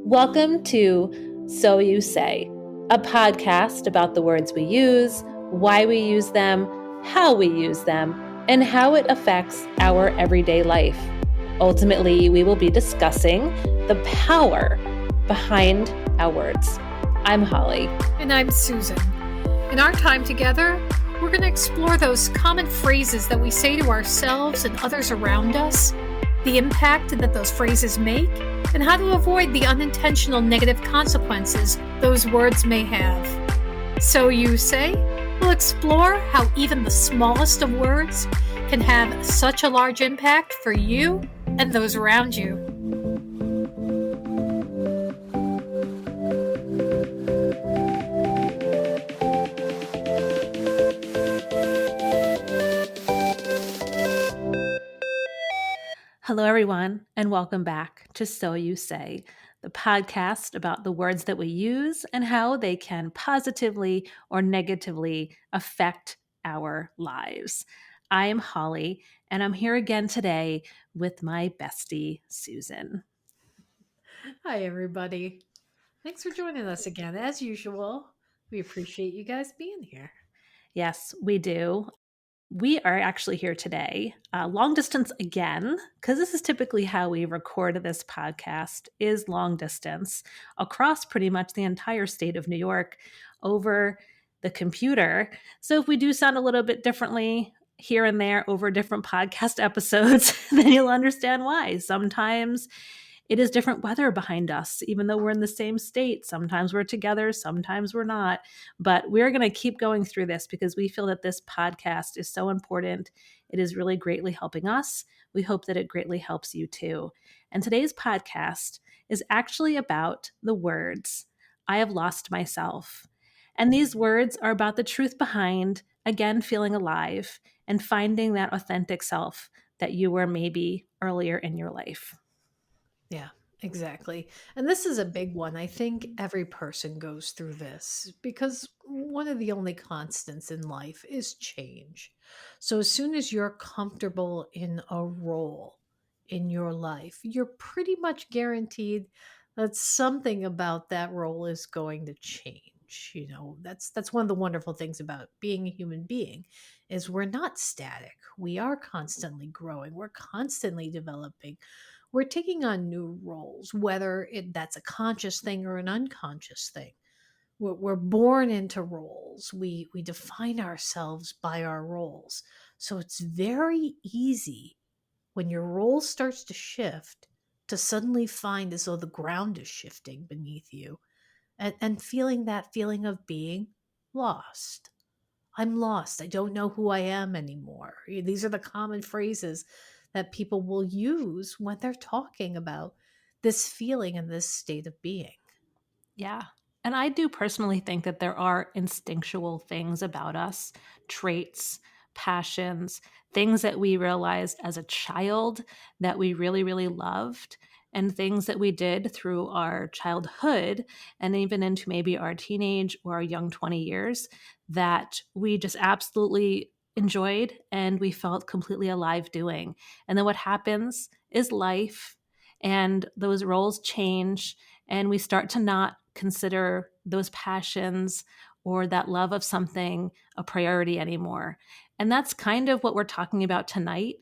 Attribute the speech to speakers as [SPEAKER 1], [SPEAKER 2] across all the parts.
[SPEAKER 1] Welcome to So You Say, a podcast about the words we use, why we use them, how we use them, and how it affects our everyday life. Ultimately, we will be discussing the power behind our words. I'm Holly.
[SPEAKER 2] And I'm Susan. In our time together, we're going to explore those common phrases that we say to ourselves and others around us, the impact that those phrases make, and how to avoid the unintentional negative consequences those words may have. So You Say, we'll explore how even the smallest of words can have such a large impact for you and those around you.
[SPEAKER 1] Hello, everyone, and welcome back to So You Say, the podcast about the words that we use and how they can positively or negatively affect our lives. I am Holly, and I'm here again today with my bestie, Susan.
[SPEAKER 2] Hi, everybody. Thanks for joining us again. As usual, we appreciate you guys being here.
[SPEAKER 1] Yes, we do. We are actually here today, long distance again, because this is typically how we record this podcast is long distance across pretty much the entire state of New York over the computer. So if we do sound a little bit differently here and there over different podcast episodes, then you'll understand why. Sometimes it is different weather behind us, even though we're in the same state. Sometimes we're together, sometimes we're not. But we're going to keep going through this because we feel that this podcast is so important. It is really greatly helping us. We hope that it greatly helps you too. And today's podcast is actually about the words, I have lost myself. And these words are about the truth behind, again, feeling alive and finding that authentic self that you were maybe earlier in your life.
[SPEAKER 2] Yeah, exactly. And this is a big one. I think every person goes through this because one of the only constants in life is change. So as soon as you're comfortable in a role in your life, you're pretty much guaranteed that something about that role is going to change. That's one of the wonderful things about being a human being is we're not static. We are constantly growing. We're constantly developing, we're taking on new roles, whether that's a conscious thing or an unconscious thing. We're born into roles. We define ourselves by our roles. So it's very easy when your role starts to shift to suddenly find as though the ground is shifting beneath you and feeling that feeling of being lost. I'm lost. I don't know who I am anymore. These are the common phrases that people will use when they're talking about this feeling and this state of being.
[SPEAKER 1] Yeah. And I do personally think that there are instinctual things about us, traits, passions, things that we realized as a child that we really, really loved, and things that we did through our childhood and even into maybe our teenage or our young 20 years that we just absolutely enjoyed and we felt completely alive doing. And then what happens is life and those roles change and we start to not consider those passions or that love of something a priority anymore. And that's kind of what we're talking about tonight.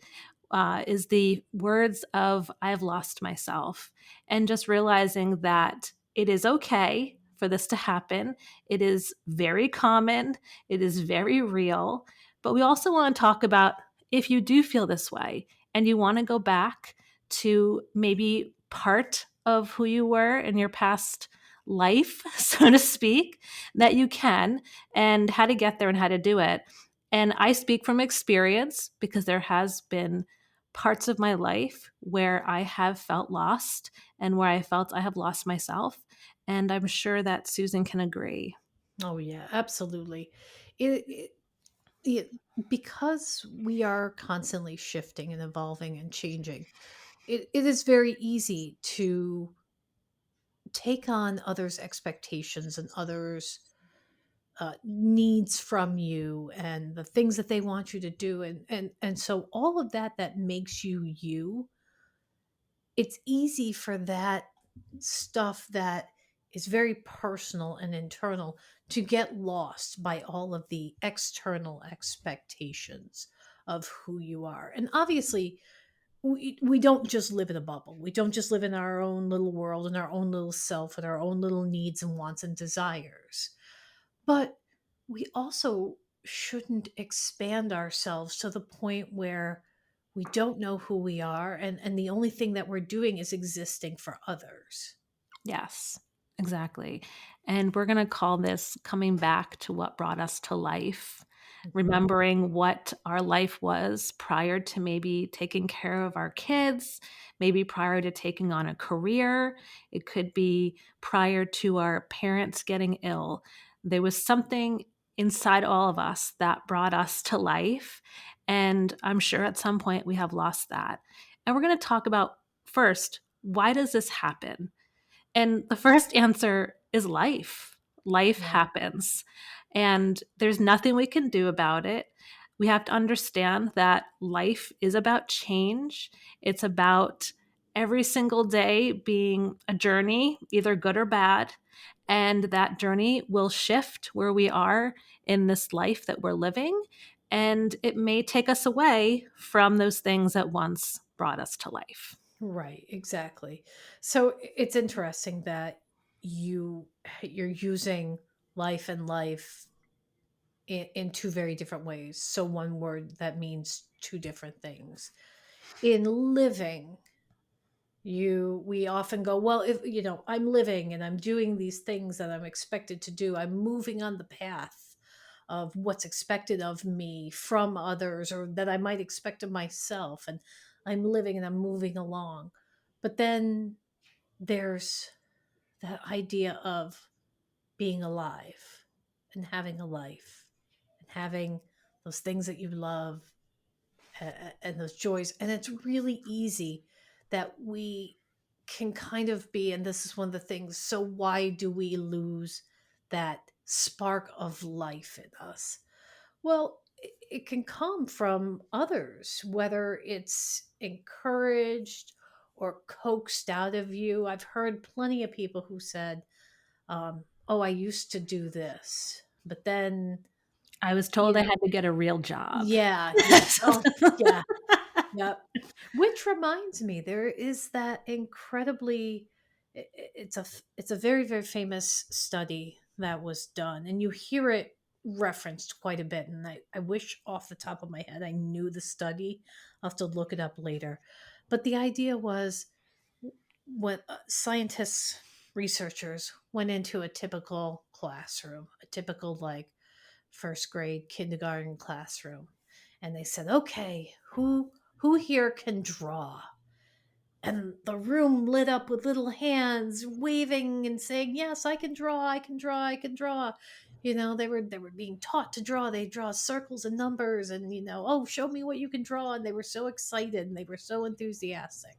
[SPEAKER 1] Is the words of I've lost myself, and just realizing that it is okay for this to happen. It is very common, it is very real. But we also want to talk about if you do feel this way and you want to go back to maybe part of who you were in your past life, so to speak, that you can, and how to get there and how to do it. And I speak from experience because there has been parts of my life where I have felt lost and where I felt I have lost myself. And I'm sure that Susan can agree.
[SPEAKER 2] Oh, yeah, absolutely. It, it, because we are constantly shifting and evolving and changing, it is very easy to take on others' expectations and others' needs from you and the things that they want you to do, and so all of that that makes you you, it's easy for that stuff that is very personal and internal to get lost by all of the external expectations of who you are. And obviously, we don't just live in a bubble. We don't just live in our own little world and our own little self and our own little needs and wants and desires. But we also shouldn't expand ourselves to the point where we don't know who we are, and the only thing that we're doing is existing for others.
[SPEAKER 1] Yes, exactly. And we're going to call this coming back to what brought us to life,
[SPEAKER 2] Mhm.
[SPEAKER 1] remembering what our life was prior to maybe taking care of our kids, maybe prior to taking on a career. It could be prior to our parents getting ill. There was something inside all of us that brought us to life. And I'm sure at some point we have lost that. And we're going to talk about first, why does this happen? And the first answer is life. Life
[SPEAKER 2] Yeah.
[SPEAKER 1] happens, and there's nothing we can do about it. We have to understand that life is about change. It's about every single day being a journey, either good or bad. And that journey will shift where we are in this life that we're living. And it may take us away from those things that once brought us to life.
[SPEAKER 2] Right, exactly. So it's interesting that you're using life and life in two very different ways. So one word that means two different things. In living, you we often go, well, if I'm living and I'm doing these things that I'm expected to do, I'm moving on the path of what's expected of me from others or that I might expect of myself, and I'm living and I'm moving along. But then there's that idea of being alive and having a life and having those things that you love, and those joys. And it's really easy that we can kind of be, and this is one of the things. So, why do we lose that spark of life in us? Well, it can come from others, whether it's encouraged or coaxed out of you. I've heard plenty of people who said, "Oh, I used to do this, but then,
[SPEAKER 1] I was told
[SPEAKER 2] you
[SPEAKER 1] I
[SPEAKER 2] know,
[SPEAKER 1] had to get a real job.
[SPEAKER 2] yeah, yeah, oh, yeah, yep." Which reminds me, there is that incredibly it's a very, very famous study that was done, and you hear it referenced quite a bit, and I wish off the top of my head I knew the study. I'll have to look it up later. But the idea was, when scientists, researchers went into a typical classroom, a typical like first grade kindergarten classroom, and they said, okay, who here can draw? And the room lit up with little hands waving and saying, yes, I can draw, I can draw, I can draw. They were being taught to draw. They draw circles and numbers, and oh, show me what you can draw. And they were so excited and they were so enthusiastic.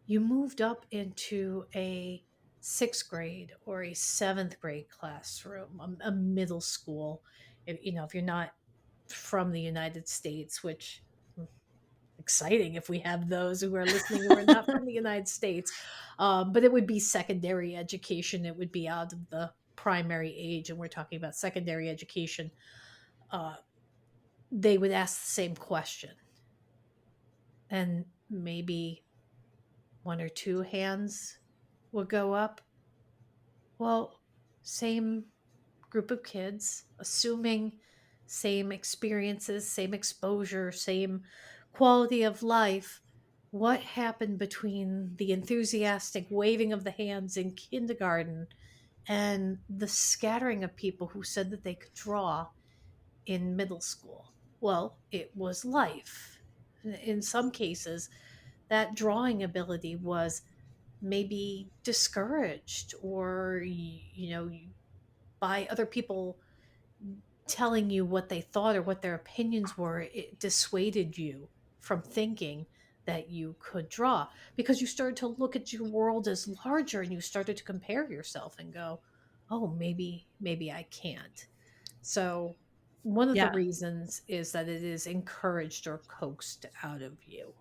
[SPEAKER 2] You moved up into a sixth grade or a seventh grade classroom, a middle school. If you're not from the United States, which exciting if we have those who are listening who are not from the United States. But it would be secondary education. It would be out of the primary age, and we're talking about secondary education. Uh, they would ask the same question, and maybe one or two hands would go up. Well, same group of kids, assuming same experiences, same exposure, same quality of life. What happened between the enthusiastic waving of the hands in kindergarten and the scattering of people who said that they could draw in middle school? Well, it was life. In some cases, that drawing ability was maybe discouraged, or by other people telling you what they thought or what their opinions were. It dissuaded you from thinking that you could draw, because you started to look at your world as larger, and you started to compare yourself and go, oh, maybe I can't. So one of the
[SPEAKER 1] Yeah.
[SPEAKER 2] reasons is that it is encouraged or coaxed out of you.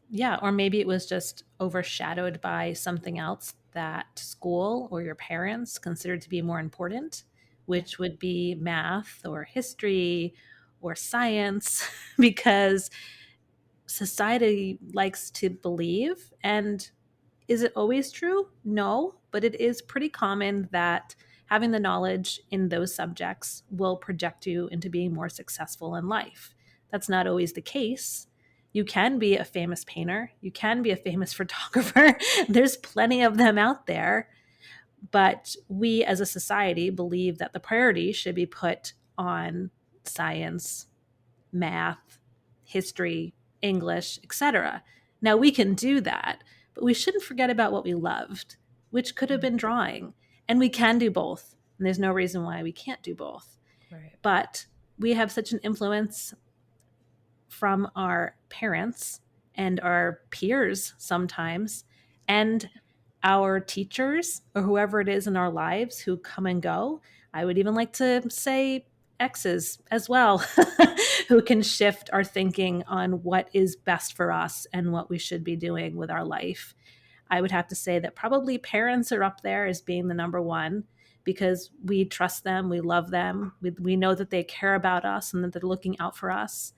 [SPEAKER 1] Yeah, or maybe it was just overshadowed by something else that school or your parents considered to be more important,
[SPEAKER 2] Yeah.
[SPEAKER 1] which would be math or history or science, because society likes to believe. And is it always true? No, but it is pretty common that having the knowledge in those subjects will project you into being more successful in life. That's not always the case. You can be a famous painter, you can be a famous photographer. There's plenty of them out there, but we as a society believe that the priority should be put on science, math, history, English, etc. Now we can do that, but we shouldn't forget about what we loved, which could have
[SPEAKER 2] Mm.
[SPEAKER 1] been drawing. And we can do both. And there's no reason why we can't do both.
[SPEAKER 2] Right.
[SPEAKER 1] But we have such an influence from our parents and our peers sometimes, and our teachers or whoever it is in our lives who come and go. I would even like to say exes as well, who can shift our thinking on what is best for us and what we should be doing with our life. I would have to say that probably parents are up there as being the number one, because we trust them, we love them, we know that they care about us and that they're looking out for us.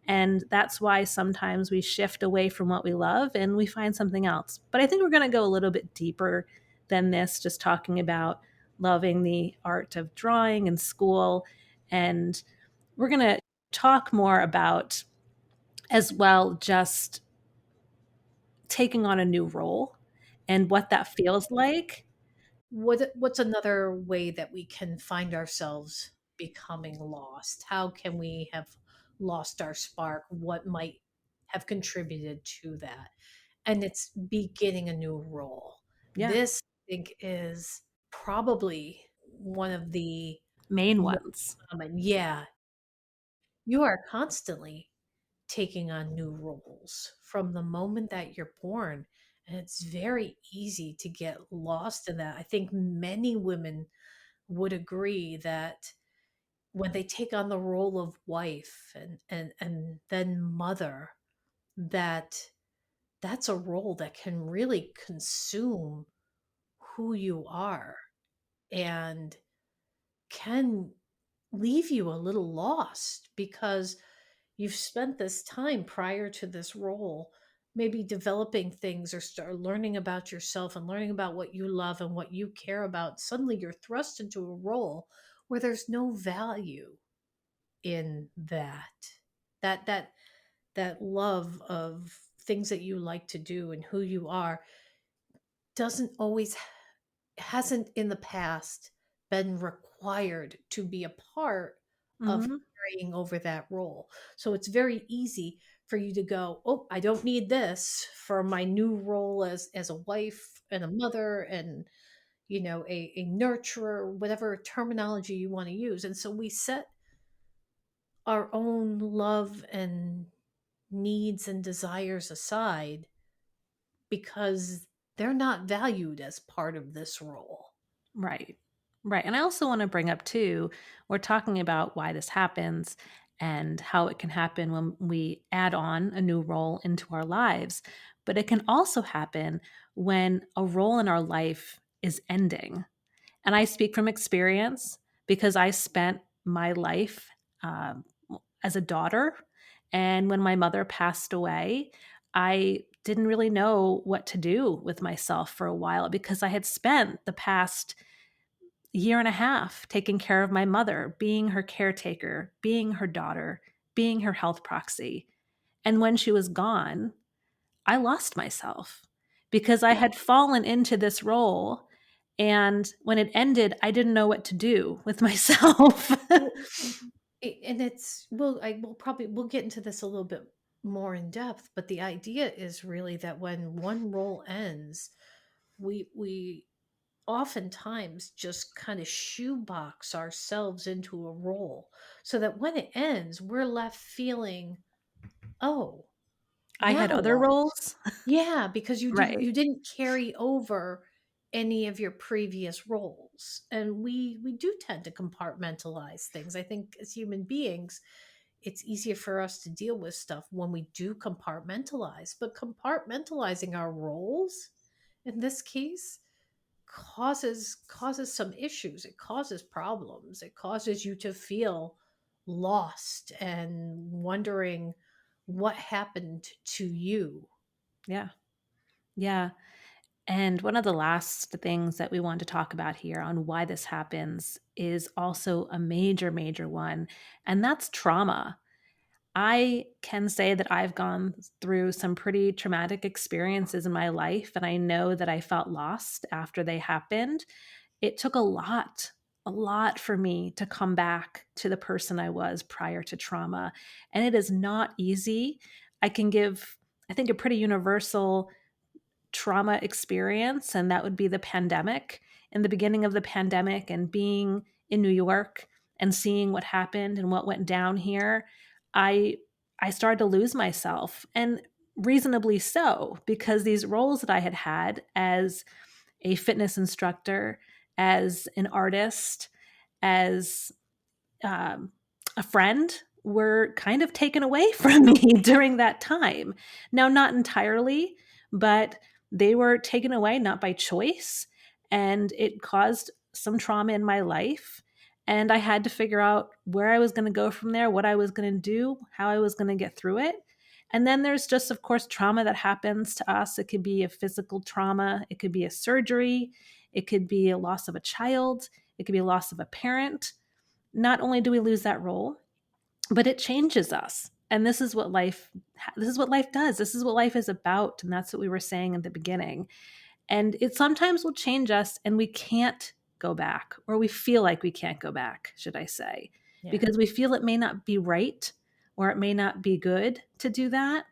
[SPEAKER 1] And that's why sometimes we shift away from what we love and we find something else. But I think we're going to go a little bit deeper than this, just talking about loving the art of drawing in school. And we're going to talk more about, as well, just taking on a new role and what that feels like.
[SPEAKER 2] What's another way that we can find ourselves becoming lost? How can we have lost our spark? What might have contributed to that? And it's beginning a new role.
[SPEAKER 1] Yeah,
[SPEAKER 2] This, I think, is probably one of the
[SPEAKER 1] main
[SPEAKER 2] more
[SPEAKER 1] ones.
[SPEAKER 2] common. Yeah, you are constantly taking on new roles from the moment that you're born. And it's very easy to get lost in that. I think many women would agree that when they take on the role of wife and then mother, that that's a role that can really consume who you are and can leave you a little lost because you've spent this time prior to this role maybe developing things or start learning about yourself and learning about what you love and what you care about. Suddenly you're thrust into a role where there's no value in that that love of things that you like to do and who you are doesn't always hasn't in the past been required to be a part of
[SPEAKER 1] Hmm.
[SPEAKER 2] carrying over that role. So it's very easy for you to go, "Oh, I don't need this for my new role as a wife and a mother and a nurturer, whatever terminology you want to use." And so we set our own love and needs and desires aside because they're not valued as part of this role.
[SPEAKER 1] Right. Right. And I also want to bring up too, we're talking about why this happens and how it can happen when we add on a new role into our lives. But it can also happen when a role in our life is ending. And I speak from experience because I spent my life um, as a daughter. And when my mother passed away, I didn't really know what to do with myself for a while because I had spent the past year and a half taking care of my mother, being her caretaker, being her daughter, being her health proxy. And when she was gone, I lost myself because I
[SPEAKER 2] Yeah.
[SPEAKER 1] had fallen into this role. And when it ended, I didn't know what to do with myself.
[SPEAKER 2] Well, and it's I will probably we'll get into this a little bit more in depth, but the idea is really that when one role ends, we oftentimes just kind of shoebox ourselves into a role so that when it ends, we're left feeling, oh,
[SPEAKER 1] I had
[SPEAKER 2] now
[SPEAKER 1] other
[SPEAKER 2] what?
[SPEAKER 1] roles.
[SPEAKER 2] Yeah, because
[SPEAKER 1] Right.
[SPEAKER 2] you didn't carry over any of your previous roles. And we do tend to compartmentalize things. I think as human beings, it's easier for us to deal with stuff when we do compartmentalize. But compartmentalizing our roles in this case causes some issues. It causes problems. It causes you to feel lost and wondering what happened to you.
[SPEAKER 1] Yeah. Yeah. And one of the last things that we want to talk about here on why this happens is also a major, major one, and that's trauma. I can say that I've gone through some pretty traumatic experiences in my life, and I know that I felt lost after they happened. It took a lot for me to come back to the person I was prior to trauma. And it is not easy. I can give, I think, a pretty universal trauma experience, and that would be the pandemic. In the beginning of the pandemic and being in New York and seeing what happened and what went down here, I I started to lose myself, and reasonably so, because these roles that I had had as a fitness instructor, as an artist, as um, a friend were kind of taken away from me during that time. Now, not entirely, but they were taken away not by choice. And it caused some trauma in my life. And I had to figure out where I was going to go from there, what I was going to do, how I was going to get through it. And then there's just, of course, trauma that happens to us. It could be a physical trauma, it could be a surgery, it could be a loss of a child, it could be a loss of a parent. Not only do we lose that role, but it changes us. And this is what life does. This is what life is about, and that's what we were saying in the beginning. And it sometimes will change us and we can't go back, or we feel like we can't go back, should I say,
[SPEAKER 2] Yeah.
[SPEAKER 1] because we feel it may not be right or it may not be good to do that.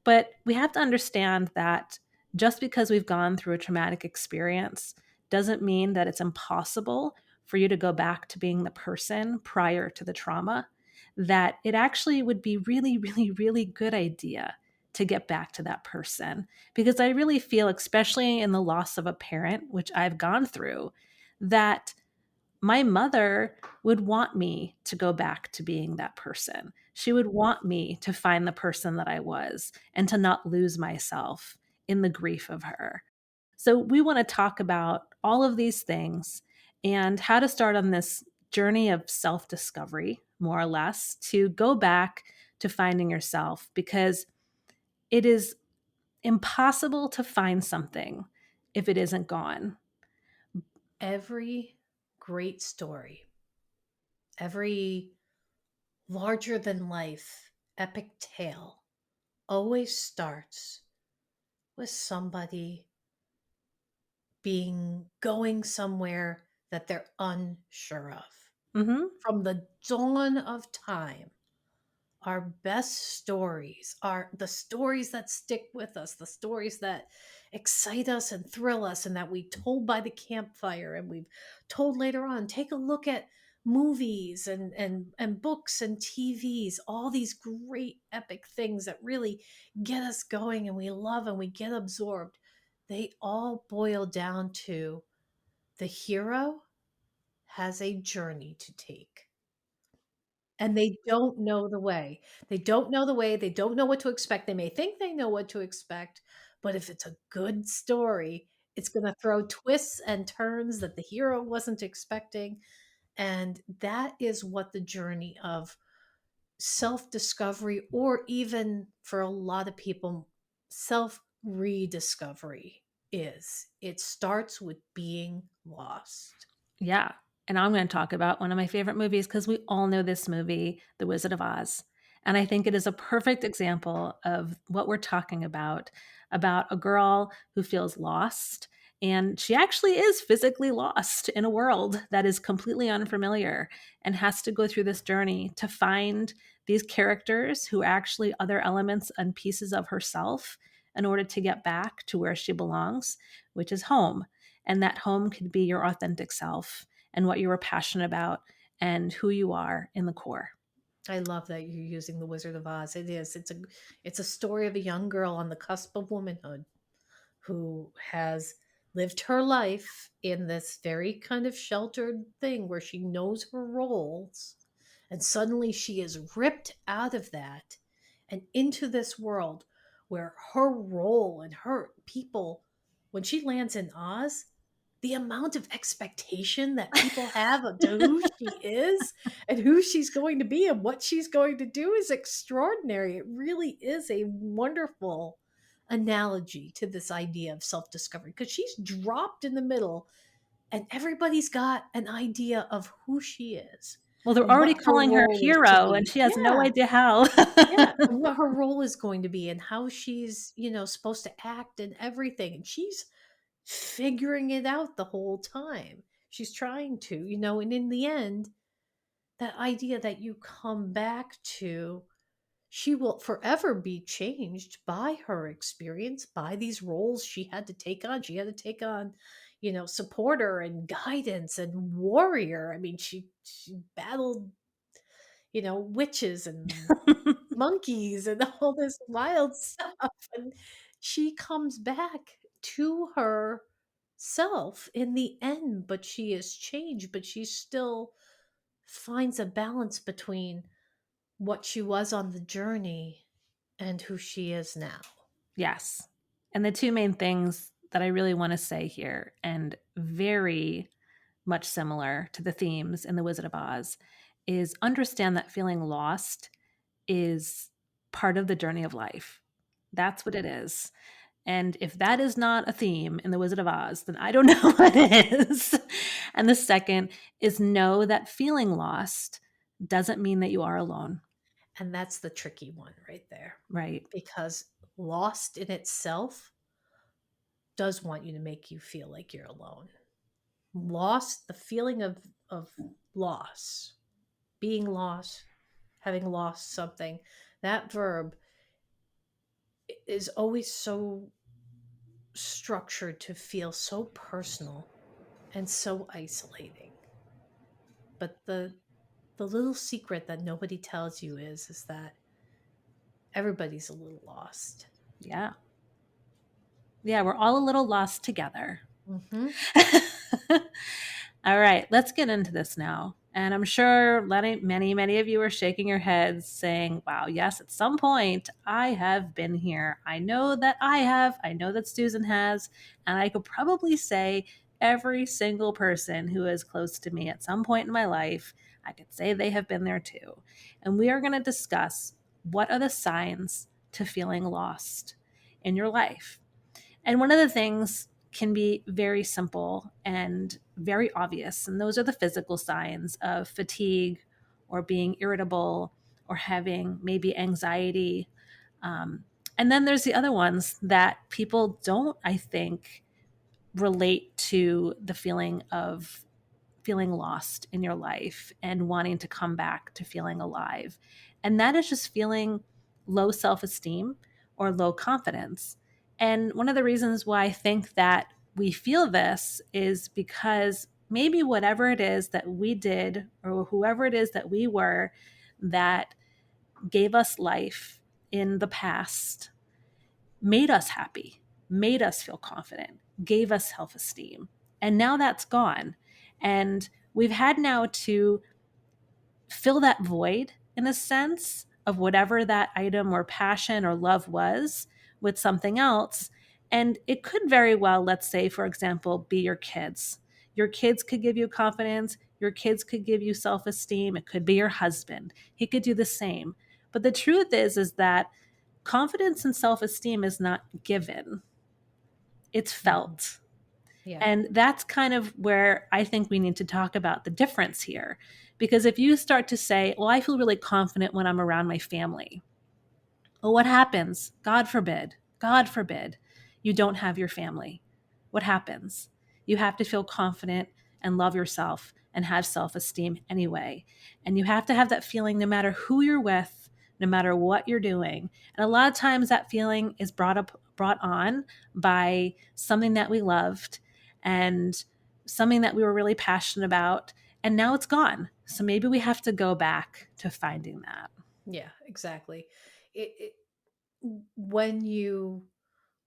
[SPEAKER 1] But we have to understand that just because we've gone through a traumatic experience doesn't mean that it's impossible for you to go back to being the person prior to the trauma. That it actually would be really, really, really good idea to get back to that person, because I really feel, especially in the loss of a parent, which I've gone through, that my mother would want me to go back to being that person. She would want me to find the person that I was and to not lose myself in the grief of her. So, we want to talk about all of these things and how to start on this journey of self discovery, more or less, to go back to finding yourself, because it is impossible to find something if it isn't gone.
[SPEAKER 2] Every great story, every larger than life epic tale always starts with somebody being going somewhere that they're unsure of.
[SPEAKER 1] Mhm.
[SPEAKER 2] From the dawn of time, our best stories are the stories that stick with us, the stories that excite us and thrill us, and that we told by the campfire and we've told later on. Take a look at movies and books and TVs, all these great epic things that really get us going and we love and we get absorbed. They all boil down to the hero has a journey to take. And they don't know the way. They don't know the way, they don't know what to expect. They may think they know what to expect, but if it's a good story, it's gonna throw twists and turns that the hero wasn't expecting, and that is what the journey of self-discovery, or even for a lot of people, self-rediscovery is. It starts with being lost.
[SPEAKER 1] Yeah. And I'm going to talk about one of my favorite movies, because we all know this movie, The Wizard of Oz. And I think it is a perfect example of what we're talking about a girl who feels lost. And she actually is physically lost in a world that is completely unfamiliar, and has to go through this journey to find these characters who are actually other elements and pieces of herself in order to get back to where she belongs, which is home. And that home could be your authentic self and what you were passionate about and who you are in the core.
[SPEAKER 2] I love that you're using The Wizard of Oz. It is. It's a story of a young girl on the cusp of womanhood who has lived her life in this very kind of sheltered thing where she knows her roles And suddenly she is ripped out of that and into this world where her role and her people, when she lands in Oz, the amount of expectation that people have of to who she is and who she's going to be and what she's going to do is extraordinary. It really is a wonderful analogy to this idea of self-discovery because she's dropped in the middle and everybody's got an idea of who she is
[SPEAKER 1] Well, they're
[SPEAKER 2] and
[SPEAKER 1] already
[SPEAKER 2] what her
[SPEAKER 1] calling her
[SPEAKER 2] role is to
[SPEAKER 1] hero, and
[SPEAKER 2] be.
[SPEAKER 1] she has no
[SPEAKER 2] Yeah.
[SPEAKER 1] idea how.
[SPEAKER 2] Yeah, and what her role is going to be and how she's, supposed to act and everything. And she's figuring it out the whole time. She's trying to, and in the end, that idea that you come back to, she will forever be changed by her experience, by these roles she had to take on. She had to take on, supporter and guidance and warrior. I mean, she battled, witches and monkeys and all this wild stuff. And she comes back to herself in the end, but she is changed, but she still finds a balance between what she was on the journey and who she is now.
[SPEAKER 1] Yes. And the two main things that I really want to say here, and very much similar to the themes in The Wizard of Oz, is understand that feeling lost is part of the journey of life. That's what it is. And if that is not a theme in The Wizard of Oz, then I don't know what is. And the second is know that feeling lost doesn't mean that you are alone,
[SPEAKER 2] And that's the tricky one right there,
[SPEAKER 1] right?
[SPEAKER 2] because lost in itself does want you to make you feel like you're alone. Lost, the feeling of loss, being lost, having lost something, that verb is always so structured to feel so personal and so isolating. But the little secret that nobody tells you is that everybody's a little lost.
[SPEAKER 1] Yeah. Yeah, we're all a little lost together.
[SPEAKER 2] Hmm.
[SPEAKER 1] All right, let's get into this now. And I'm sure many of you are shaking your heads saying, wow, yes, at some point I have been here. I know that I have. I know that Susan has. And I could probably say every single person who is close to me at some point in my life, I could say they have been there too. And we are going to discuss what are the signs to feeling lost in your life. And one of the things can be very simple and very obvious. And those are the physical signs of fatigue or being irritable or having maybe anxiety. Um, and then there's the other ones that people don't, I think, relate to the feeling of feeling lost in your life and wanting to come back to feeling alive. And that is just feeling low self esteem or low confidence. And one of the reasons why I think that we feel this is because maybe whatever it is that we did or whoever it is that we were that gave us life in the past made us happy, made us feel confident, gave us self esteem. And now that's gone. And we've had now to fill that void in a sense of whatever that item or passion or love was with something else. And it could very well, let's say, for example, be your kids. Your kids could give you confidence. Your kids could give you self esteem. It could be your husband. He could do the same. But the truth is that confidence and self esteem is not given, it's
[SPEAKER 2] Hmm.
[SPEAKER 1] felt.
[SPEAKER 2] Yeah.
[SPEAKER 1] And that's kind of where I think we need to talk about the difference here. Because if you start to say, well, I feel really confident when I'm around my family, well, what happens? God forbid, you don't have your family. What happens? You have to feel confident and love yourself and have self esteem anyway. And you have to have that feeling no matter who you're with, no matter what you're doing. And a lot of times that feeling is brought on by something that we loved and something that we were really passionate about. And now it's gone. So maybe we have to go back to finding that.
[SPEAKER 2] Yeah, exactly. When you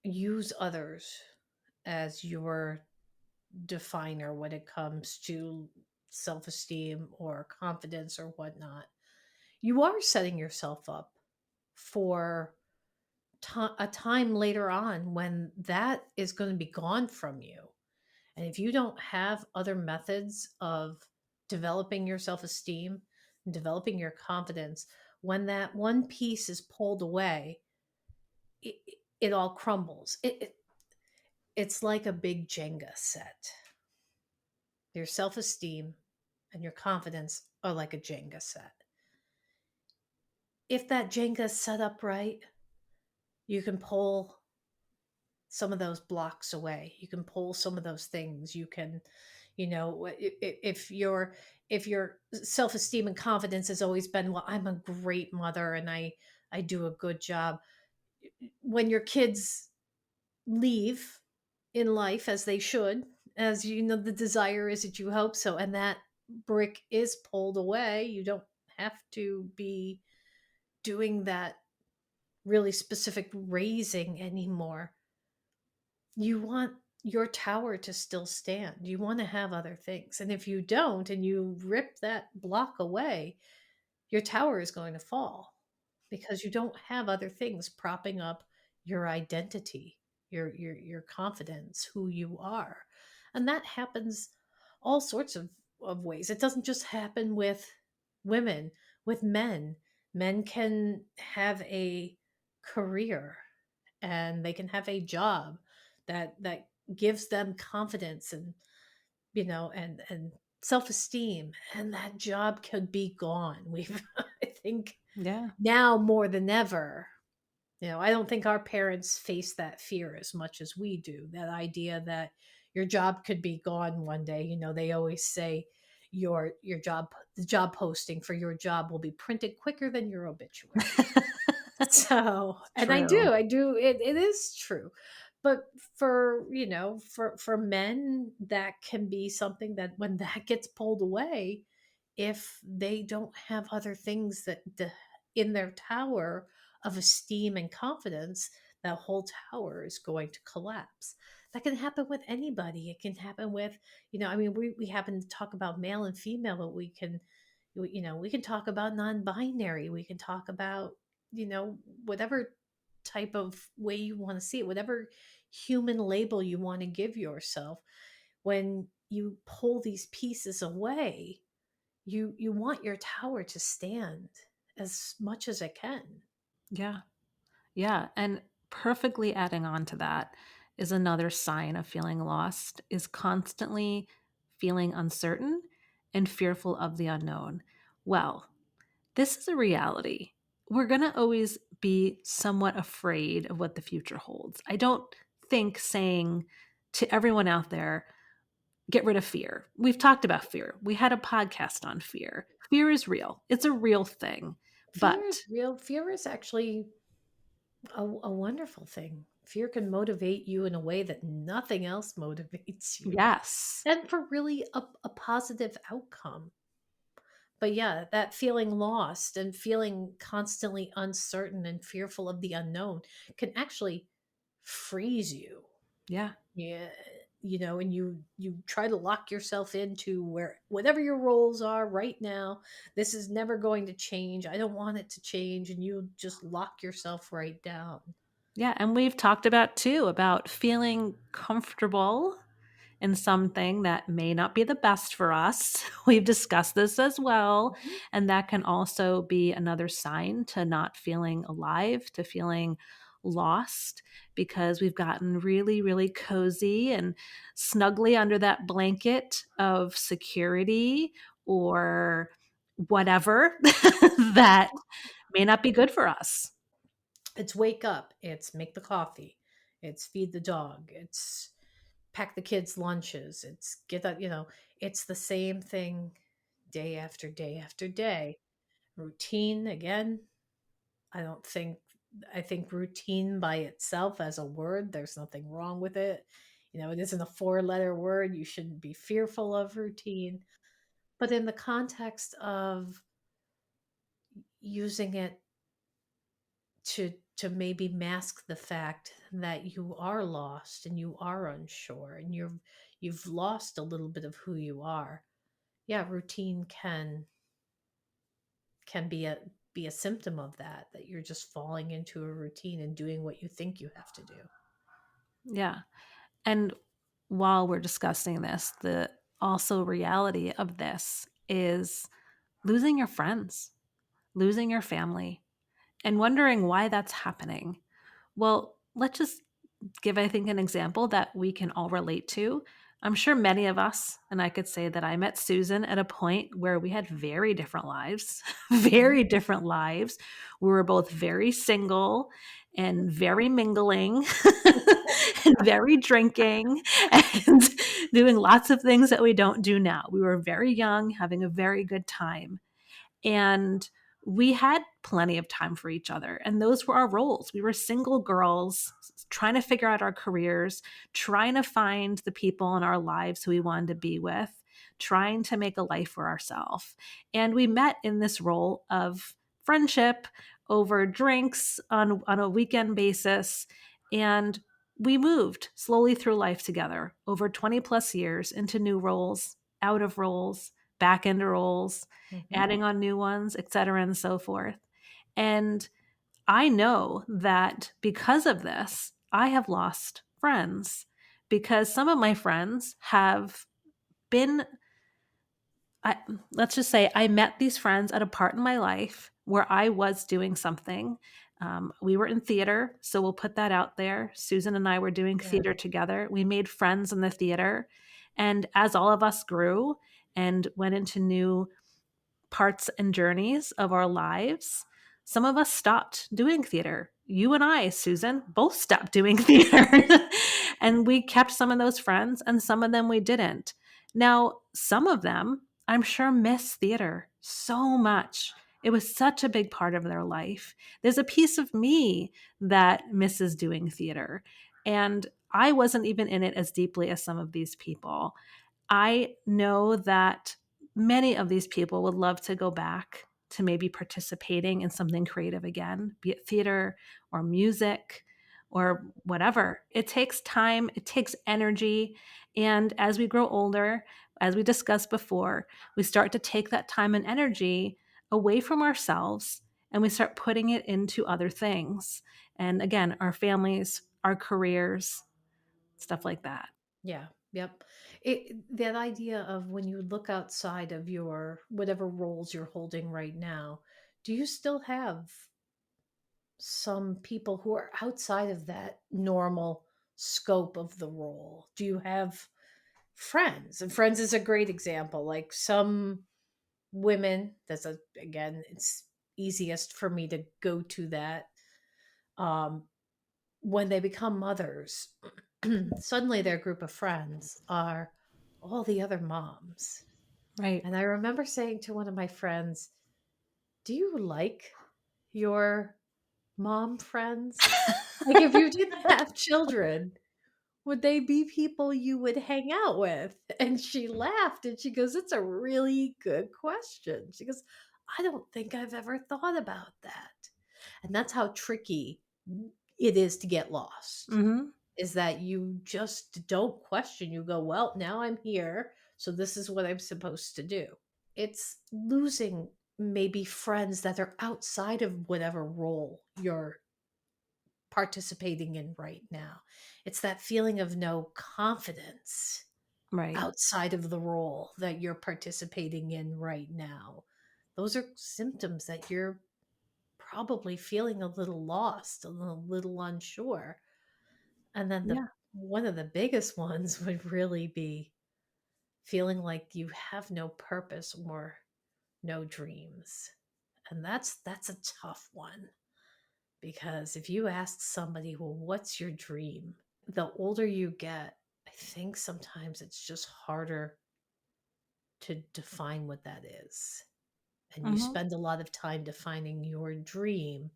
[SPEAKER 2] use others as your definer when it comes to self esteem or confidence or whatnot, you are setting yourself up for a time later on when that is going to be gone from you. And if you don't have other methods of developing your self esteem, developing your confidence, when that one piece is pulled away, it all crumbles. It's like a big Jenga set. Your self esteem and your confidence are like a Jenga set. If that Jenga is set up right, you can pull some of those blocks away. You can pull some of those things. You can, if your self-esteem and confidence has always been, well, I'm a great mother and I do a good job. When your kids leave in life, as they should, as you know, the desire is that you hope so, and that brick is pulled away, you don't have to be doing that really specific raising anymore. You want your tower to still stand. You want to have other things. And if you don't and you rip that block away, your tower is going to fall because you don't have other things propping up your identity, your confidence, who you are. And that happens all sorts of ways. It doesn't just happen with women, with men. Men can have a career and they can have a job that gives them confidence and and self-esteem, and that job could be gone. We've I think
[SPEAKER 1] Yeah.
[SPEAKER 2] now more than ever, I don't think our parents face that fear as much as we do, that idea that your job could be gone one day. They always say your job the job posting for your job will be printed quicker than your obituary. So, and
[SPEAKER 1] True.
[SPEAKER 2] it is true. But for men, that can be something that when that gets pulled away, if they don't have other things in their tower of esteem and confidence, that whole tower is going to collapse. That can happen with anybody. It can happen with, I mean, we happen to talk about male and female, but we can talk about non-binary. We can talk about, whatever type of way you want to see it, whatever human label you want to give yourself. When you pull these pieces away, you want your tower to stand as much as it can.
[SPEAKER 1] Yeah. Yeah, and perfectly adding on to that is another sign of feeling lost is constantly feeling uncertain and fearful of the unknown. Well, this is a reality. We're going to always be somewhat afraid of what the future holds. I don't think saying to everyone out there, get rid of fear. We've talked about fear. We had a podcast on fear. Fear is real. It's a real thing.
[SPEAKER 2] Fear is
[SPEAKER 1] But
[SPEAKER 2] real. Fear is actually a wonderful thing. Fear can motivate you in a way that nothing else motivates you,
[SPEAKER 1] yes,
[SPEAKER 2] and for really a positive outcome. But yeah, that feeling lost and feeling constantly uncertain and fearful of the unknown can actually freeze you.
[SPEAKER 1] yeah.
[SPEAKER 2] Yeah, and you try to lock yourself into where whatever your roles are right now. This is never going to change. I don't want it to change, and you just lock yourself right down.
[SPEAKER 1] Yeah, and we've talked about too about feeling comfortable in something that may not be the best for us. We've discussed this as well,
[SPEAKER 2] Mhm.
[SPEAKER 1] and that can also be another sign to not feeling alive, to feeling lost because we've gotten really really cozy and snugly under that blanket of security or whatever that may not be good for us.
[SPEAKER 2] It's wake up. It's make the coffee. It's feed the dog. It's pack the kids' lunches. It's get that. It's the same thing day after day after day. Routine again. I don't think I think routine by itself as a word, there's nothing wrong with it. It isn't a four-letter word. You shouldn't be fearful of routine. But in the context of using it to maybe mask the fact that you are lost and you are unsure and you've lost a little bit of who you are. Yeah, routine can be a symptom of that, that you're just falling into a routine and doing what you think you have to do.
[SPEAKER 1] Yeah. And while we're discussing this, the also reality of this is losing your friends, losing your family, and wondering why that's happening. Well, let's just give, I think, an example that we can all relate to. I'm sure many of us, and I could say that I met Susan at a point where we had very different lives,
[SPEAKER 2] Mhm.
[SPEAKER 1] very different lives. We were both very single and very mingling and very drinking and doing lots of things that we don't do now. We were very young, having a very good time. And we had plenty of time for each other. And those were our roles. We were single girls trying to figure out our careers, trying to find the people in our lives who we wanted to be with, trying to make a life for ourselves. And we met in this role of friendship over drinks on a weekend basis. And we moved slowly through life together over 20 plus years into new roles, out of roles, back into roles,
[SPEAKER 2] Mhm.
[SPEAKER 1] adding on new ones, et cetera, and so forth. And I know that because of this, I have lost friends because some of my friends have been, I, let's just say, I met these friends at a part in my life where I was doing something. We were in theater, so we'll put that out there. Susan and I were doing
[SPEAKER 2] Yeah.
[SPEAKER 1] theater together. We made friends in the theater. And as all of us grew and went into new parts and journeys of our lives, some of us stopped doing theater. You and I, Susan, both stopped doing theater. And we kept some of those friends, and some of them we didn't. Now, some of them, I'm sure, miss theater so much. It was such a big part of their life. There's a piece of me that misses doing theater. And I wasn't even in it as deeply as some of these people. I know that many of these people would love to go back to maybe participating in something creative again, be it theater or music or whatever. It takes time, it takes energy. And as we grow older, as we discussed before, we start to take that time and energy away from ourselves and we start putting it into other things. And again, our families, our careers, stuff like that.
[SPEAKER 2] Yeah. Yep. That idea of when you look outside of your whatever roles you're holding right now, do you still have some people who are outside of that normal scope of the role? Do you have friends? And friends is a great example. Like some women, again, it's easiest for me to go to that. Um, when they become mothers, suddenly their group of friends are all the other moms.
[SPEAKER 1] Right.
[SPEAKER 2] And I remember saying to one of my friends, "Do you like your mom friends? Like, if you didn't have children, would they be people you would hang out with?" And she laughed and she goes, "It's a really good question." She goes, "I don't think I've ever thought about that." And that's how tricky it is to get lost.
[SPEAKER 1] Mhm.
[SPEAKER 2] Is that you just don't question. You go, "Well, now I'm here, so this is what I'm supposed to do." It's losing maybe friends that are outside of whatever role you're participating in right now. It's that feeling of no confidence
[SPEAKER 1] Right.
[SPEAKER 2] outside of the role that you're participating in right now. Those are symptoms that you're probably feeling a little lost, a little unsure. And then the
[SPEAKER 1] Yeah.
[SPEAKER 2] one of the biggest ones would really be feeling like you have no purpose or no dreams. And that's a tough one because if you ask somebody, "Well, what's your dream?" The older you get, I think sometimes it's just harder to define what that is. And you
[SPEAKER 1] Mhm.
[SPEAKER 2] spend a lot of time defining your dream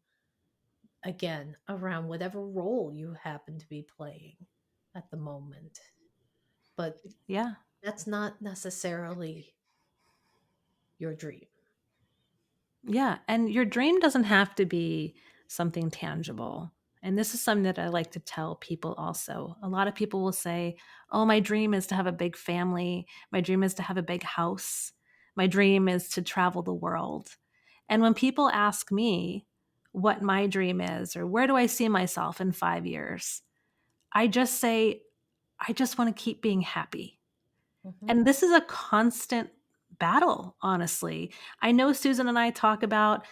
[SPEAKER 2] again around whatever role you happen to be playing at the moment. But
[SPEAKER 1] Yeah.
[SPEAKER 2] that's not necessarily your dream.
[SPEAKER 1] Yeah, and your dream doesn't have to be something tangible. And this is something that I like to tell people also. A lot of people will say, "Oh, my dream is to have a big family. My dream is to have a big house. My dream is to travel the world." And when people ask me what my dream is or where do I see myself in 5 years, I just say, I just want to keep being happy.
[SPEAKER 2] Mhm.
[SPEAKER 1] And this is a constant battle, honestly. I know Susan and I talk about,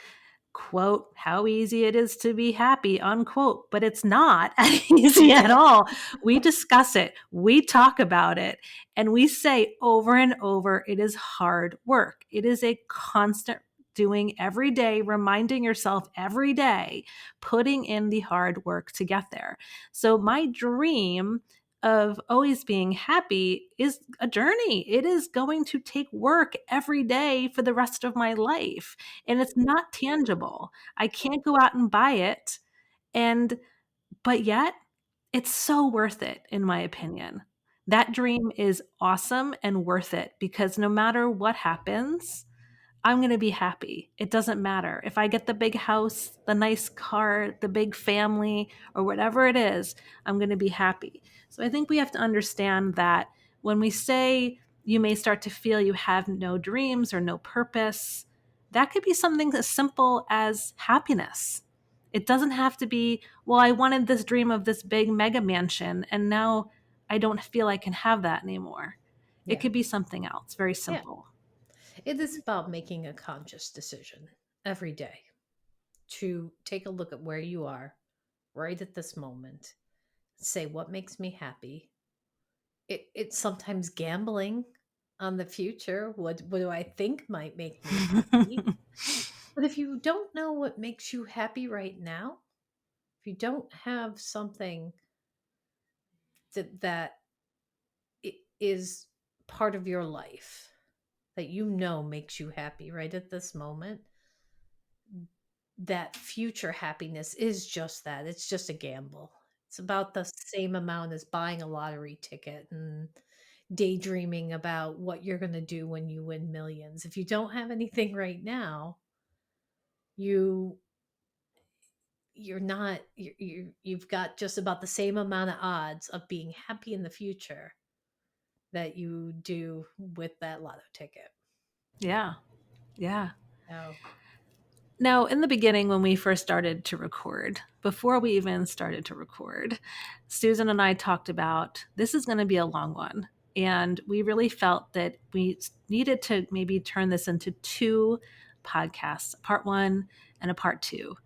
[SPEAKER 1] quote, how easy it is to be happy, unquote, but it's not easy at all. We discuss it, we talk about it, and we say over and over it is hard work. It is a constant doing every day, reminding yourself every day, putting in the hard work to get there. So, my dream of always being happy is a journey. It is going to take work every day for the rest of my life, and it's not tangible. I can't go out and buy it, and but yet it's so worth it in my opinion. That dream is awesome and worth it because no matter what happens, I'm going to be happy. It doesn't matter. If I get the big house, the nice car, the big family, or whatever it is, I'm going to be happy. So I think we have to understand that when we say you may start to feel you have no dreams or no purpose, that could be something as simple as happiness. It doesn't have to be, well, I wanted this dream of this big mega mansion, and now I don't feel I can have that anymore. It
[SPEAKER 2] Yeah.
[SPEAKER 1] could be something else, very
[SPEAKER 2] Yeah.
[SPEAKER 1] simple.
[SPEAKER 2] It is about making a conscious decision every day to take a look at where you are right at this moment. Say what makes me happy. It's sometimes gambling on the future. What do I think might make me happy? But if you don't know what makes you happy right now, if you don't have something that is part of your life that you know makes you happy right at this moment, that future happiness is just that. It's just a gamble. It's about the same amount as buying a lottery ticket and daydreaming about what you're going to do when you win millions. If you don't have anything right now, you you're not you've got just about the same amount of odds of being happy in the future that you do with that lotto ticket.
[SPEAKER 1] Yeah. Yeah.
[SPEAKER 2] Oh,
[SPEAKER 1] Now, in the beginning, when we first started to record, before we even started to record, Susan and I talked about this is going to be a long one. And we really felt that we needed to maybe turn this into two podcasts, a part one and a part two.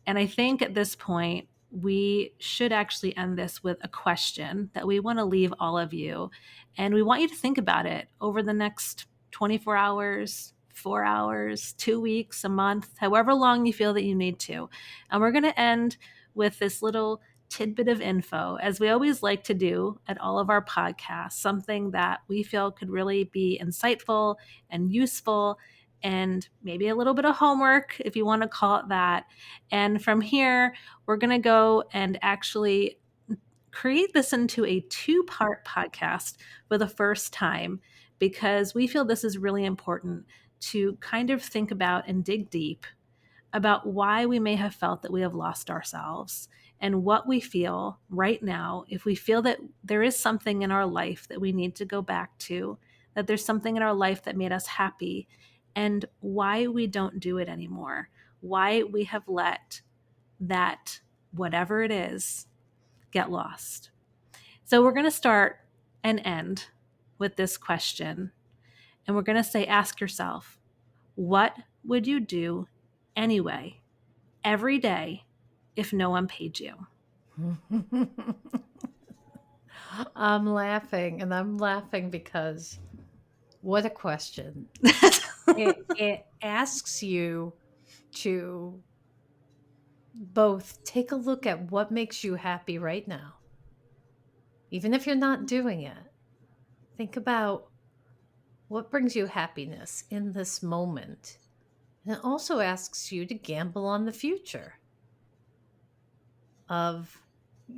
[SPEAKER 1] And I think at this point, we should actually end this with a question that we want to leave all of you. And we want you to think about it over the next 24 hours, 4 hours, 2 weeks, a month, however long you feel that you need to. And we're going to end with this little tidbit of info, as we always like to do at all of our podcasts, something that we feel could really be insightful and useful, and maybe a little bit of homework, if you want to call it that. And from here, we're going to go and actually create this into a two-part podcast for the first time because we feel this is really important to kind of think about and dig deep about why we may have felt that we have lost ourselves and what we feel right now if we feel that there is something in our life that we need to go back to, that there's something in our life that made us happy, and why we don't do it anymore, why we have let that, whatever it is, get lost. So we're going to start and end with this question. And we're going to say, ask yourself, what would you do anyway, every day, if no one paid you?
[SPEAKER 2] I'm laughing, and I'm laughing because what a question. It asks you to both take a look at what makes you happy right now, even if you're not doing it. Think about what brings you happiness in this moment. And it also asks you to gamble on the future of,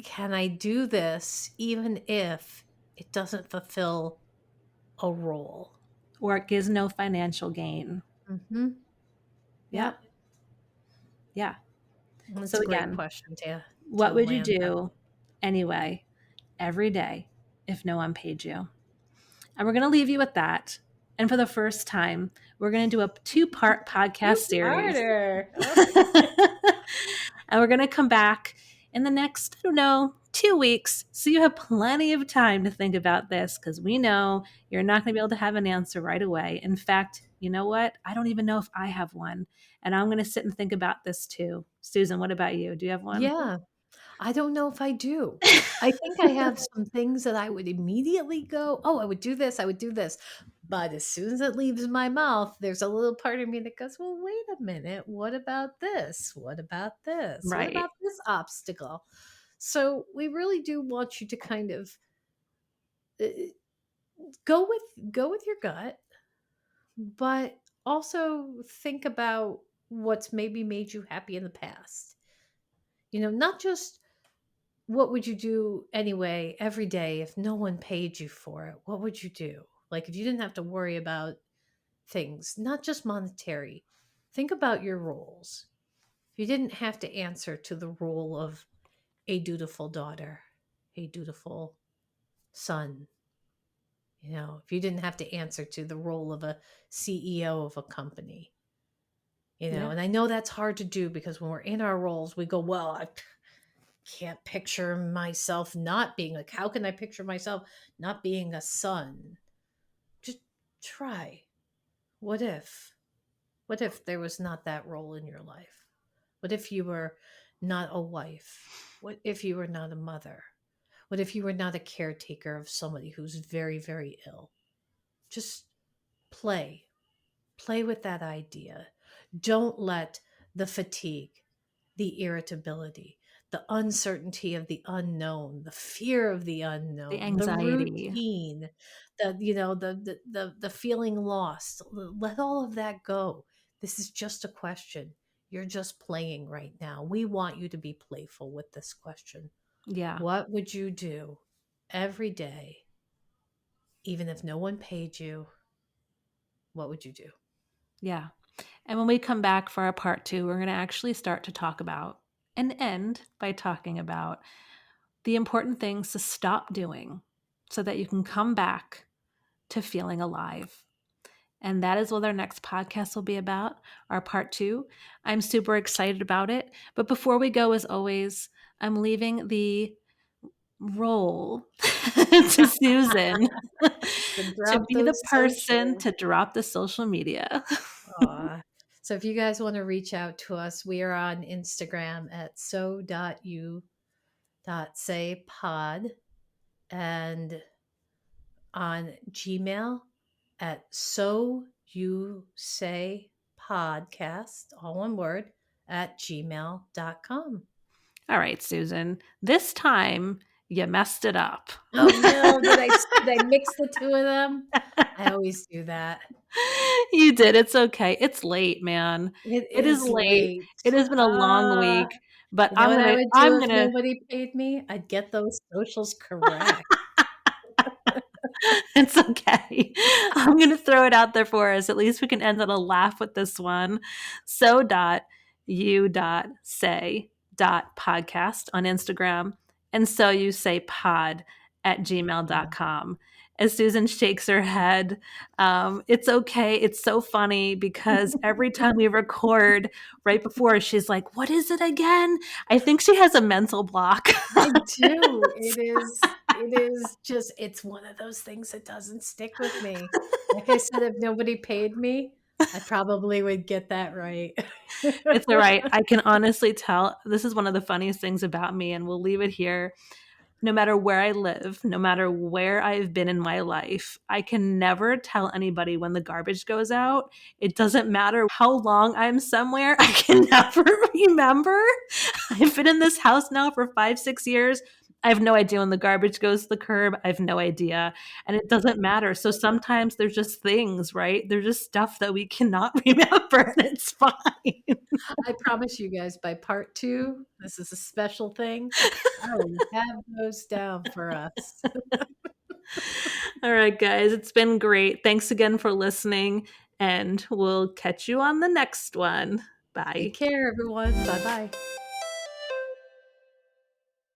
[SPEAKER 2] can I do this even if it doesn't fulfill a role?
[SPEAKER 1] Or it gives no financial gain.
[SPEAKER 2] Mhm.
[SPEAKER 1] Yeah.
[SPEAKER 2] Yep.
[SPEAKER 1] Yeah.
[SPEAKER 2] That's
[SPEAKER 1] So
[SPEAKER 2] a great
[SPEAKER 1] again,
[SPEAKER 2] question to
[SPEAKER 1] what would you
[SPEAKER 2] land on.
[SPEAKER 1] do anyway, every day, if no one paid you? And we're going to leave you with that. And for the first time, We're going to do a 2-part podcast series.
[SPEAKER 2] Two-parter.
[SPEAKER 1] And we're going to come back in the next, I don't know, 2 weeks. So you have plenty of time to think about this, because we know you're not going to be able to have an answer right away. In fact, you know what? I don't even know if I have one. And I'm going to sit and think about this too. Susan, what about you? Do you have one?
[SPEAKER 2] Yeah. I don't know if I do. I think I have some things that I would immediately go, "Oh, I would do this, I would do this." But as soon as it leaves my mouth, there's a little part of me that goes, "Well, wait a minute. What about this? What about this? What
[SPEAKER 1] Right.
[SPEAKER 2] about this obstacle?" So, we really do want you to kind of uh, go with your gut, but also think about what's maybe made you happy in the past. Not just what would you do anyway every day if no one paid you for it? What would you do? Like if you didn't have to worry about things, not just monetary. Think about your roles. If you didn't have to answer to the role of a dutiful daughter, a dutiful son, if you didn't have to answer to the role of a CEO of a company,
[SPEAKER 1] Yeah.
[SPEAKER 2] and I know that's hard to do because when we're in our roles, we go, well, I can't picture myself not being like, how can I picture myself not being a son? Just try. What if? What if there was not that role in your life? What if you were not a wife? What if you were not a mother? What if you were not a caretaker of somebody who's very, very ill? Just play. Play with that idea. Don't let the fatigue, the irritability, the uncertainty of the unknown, the fear of the
[SPEAKER 1] The
[SPEAKER 2] unknown, the
[SPEAKER 1] anxiety.
[SPEAKER 2] routine, the feeling lost. Let all of that go. This is just a question. You're just playing right now. We want you to be playful with this question.
[SPEAKER 1] Yeah.
[SPEAKER 2] What would you do every day, even if no one paid you? What would you do?
[SPEAKER 1] Yeah. And when we come back for our part 2, we're going to actually start to talk about and end by talking about the important things to stop doing so that you can come back to feeling alive. And that is what our next podcast will be about, our part 2. I'm super excited about it. But before we go, as always, I'm leaving the role to Susan
[SPEAKER 2] So
[SPEAKER 1] to
[SPEAKER 2] drop
[SPEAKER 1] be the
[SPEAKER 2] those
[SPEAKER 1] person
[SPEAKER 2] social.
[SPEAKER 1] to drop the social media.
[SPEAKER 2] Aw. So if you guys want to reach out to us, we are on Instagram at so.u.saypod and on Gmail at so you say podcast, all one word, at gmail.com.
[SPEAKER 1] All right, Susan, this time you messed it up.
[SPEAKER 2] Oh no, did I mix the two of them? I always do that.
[SPEAKER 1] You did. It's okay. It's late, man.
[SPEAKER 2] It
[SPEAKER 1] It is
[SPEAKER 2] is
[SPEAKER 1] late.
[SPEAKER 2] late.
[SPEAKER 1] It has been a long
[SPEAKER 2] Ah,
[SPEAKER 1] week, but
[SPEAKER 2] you know what I would do
[SPEAKER 1] I'm
[SPEAKER 2] if
[SPEAKER 1] gonna
[SPEAKER 2] nobody paid me? I'd get those socials correct.
[SPEAKER 1] it's okay. I'm gonna throw it out there for us. At least we can end on a laugh with this one. So.you.say.podcast on Instagram, and so you say pod at gmail.com. As Susan shakes her head, it's okay. It's so funny because every time we record right before, she's like, what is it again? I think she has a mental block.
[SPEAKER 2] I do. It is just it's one of those things that doesn't stick with me. Like I said, if nobody paid me, I probably would get that right.
[SPEAKER 1] It's all right. I can honestly tell this is one of the funniest things about me, and we'll leave it here. No matter where I live, no matter where I've been in my life, I can never tell anybody when the garbage goes out. It doesn't matter how long I'm somewhere, I can never remember. I've been in this house now for 5, 6 years. I have no idea when the garbage goes to the curb. I have no idea. And it doesn't matter. So sometimes there's just things, right? There's just stuff that we cannot remember, and it's fine.
[SPEAKER 2] I promise you guys by part 2, this is a special thing. I will have those down for us.
[SPEAKER 1] All right, guys, it's been great. Thanks again for listening, and we'll catch you on the next one.
[SPEAKER 2] Take
[SPEAKER 1] Bye.
[SPEAKER 2] care, everyone. Bye bye.